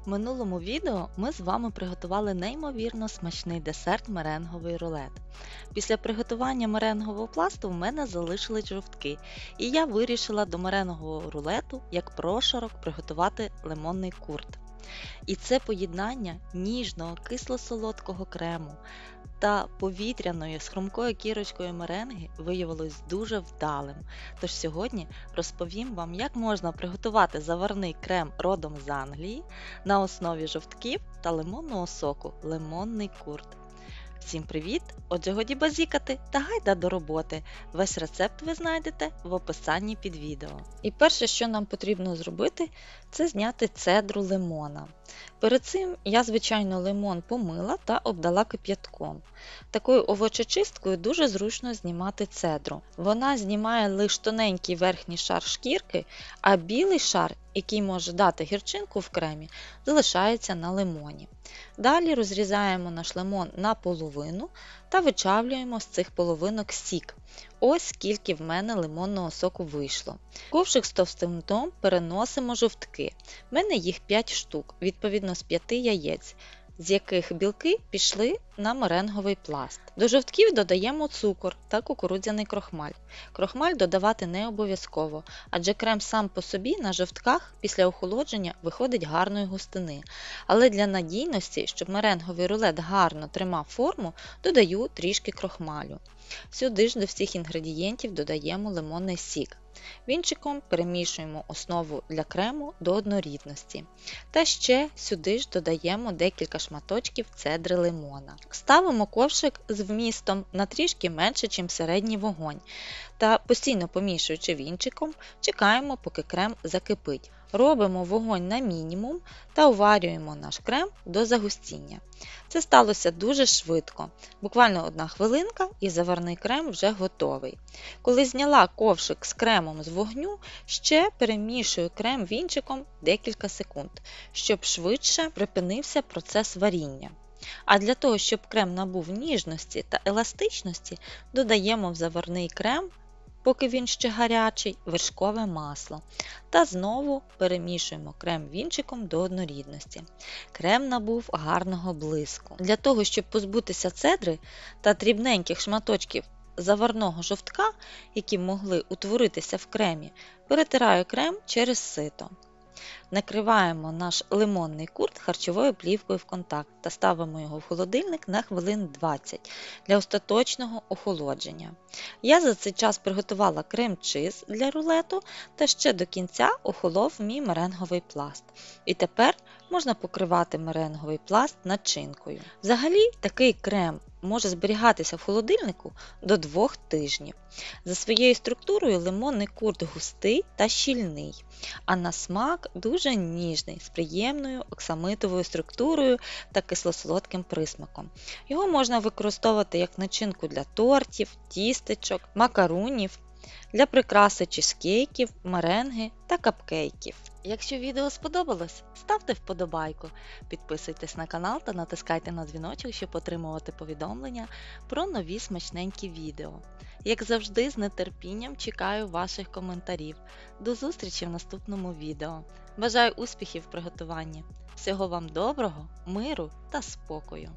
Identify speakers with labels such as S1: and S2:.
S1: В минулому відео ми з вами приготували неймовірно смачний десерт меренговий рулет. Після приготування меренгового пласту в мене залишились жовтки, і я вирішила до меренгового рулету, як прошарок, приготувати лимонний курт. І це поєднання ніжного кисло-солодкого крему та повітряної з хрумкою кірочкою меренги виявилось дуже вдалим. Тож сьогодні розповім вам, як можна приготувати заварний крем родом з Англії на основі жовтків та лимонного соку лимонний курт. Всім привіт! Отже, годі базікати та гайда до роботи. Весь рецепт ви знайдете в описанні під відео. І перше, що нам потрібно зробити, це зняти цедру лимона. Перед цим я, звичайно, лимон помила та обдала кип'ятком. Такою овочечисткою дуже зручно знімати цедру. Вона знімає лише тоненький верхній шар шкірки, а білий шар, який може дати гірчинку в кремі, залишається на лимоні. Далі розрізаємо наш лимон на половину та вичавлюємо з цих половинок сік. Ось скільки в мене лимонного соку вийшло. В ковшик з товстим дном переносимо жовтки. В мене їх 5 штук, відповідно з 5 яєць, з яких білки пішли на меренговий пласт. До жовтків додаємо цукор та кукурудзяний крохмаль. Крохмаль додавати не обов'язково, адже крем сам по собі на жовтках після охолодження виходить гарної густини. Але для надійності, щоб меренговий рулет гарно тримав форму, додаю трішки крохмалю. Сюди ж до всіх інгредієнтів додаємо лимонний сік. Вінчиком перемішуємо основу для крему до однорідності. Та ще сюди ж додаємо декілька шматочків цедри лимона. Ставимо ковшик з вмістом на трішки менше, ніж середній вогонь. Та постійно помішуючи вінчиком, чекаємо, поки крем закипить. Робимо вогонь на мінімум та уварюємо наш крем до загустіння. Це сталося дуже швидко, буквально 1 хвилинка і заварний крем вже готовий. Коли зняла ковшик з кремом з вогню, ще перемішую крем вінчиком декілька секунд, щоб швидше припинився процес варіння. А для того, щоб крем набув ніжності та еластичності, додаємо в заварний крем, поки він ще гарячий, вершкове масло. Та знову перемішуємо крем вінчиком до однорідності. Крем набув гарного блиску. Для того, щоб позбутися цедри та дрібненьких шматочків заварного жовтка, які могли утворитися в кремі, перетираю крем через сито. Накриваємо наш лимонний курт харчовою плівкою в контакт та ставимо його в холодильник на хвилин 20 для остаточного охолодження. Я за цей час приготувала крем-чиз для рулету та ще до кінця охолов мій меренговий пласт. І тепер можна покривати меренговий пласт начинкою. Взагалі, такий крем може зберігатися в холодильнику до 2 тижнів. За своєю структурою лимонний курт густий та щільний, а на смак дуже ніжний, з приємною оксамитовою структурою та кисло-солодким присмаком. Його можна використовувати як начинку для тортів, тістечок, макарунів, для прикраси чизкейків, меренги та капкейків. Якщо відео сподобалось, ставте вподобайку, підписуйтесь на канал та натискайте на дзвіночок, щоб отримувати повідомлення про нові смачненькі відео. Як завжди, з нетерпінням чекаю ваших коментарів. До зустрічі в наступному відео. Бажаю успіхів в приготуванні. Всього вам доброго, миру та спокою!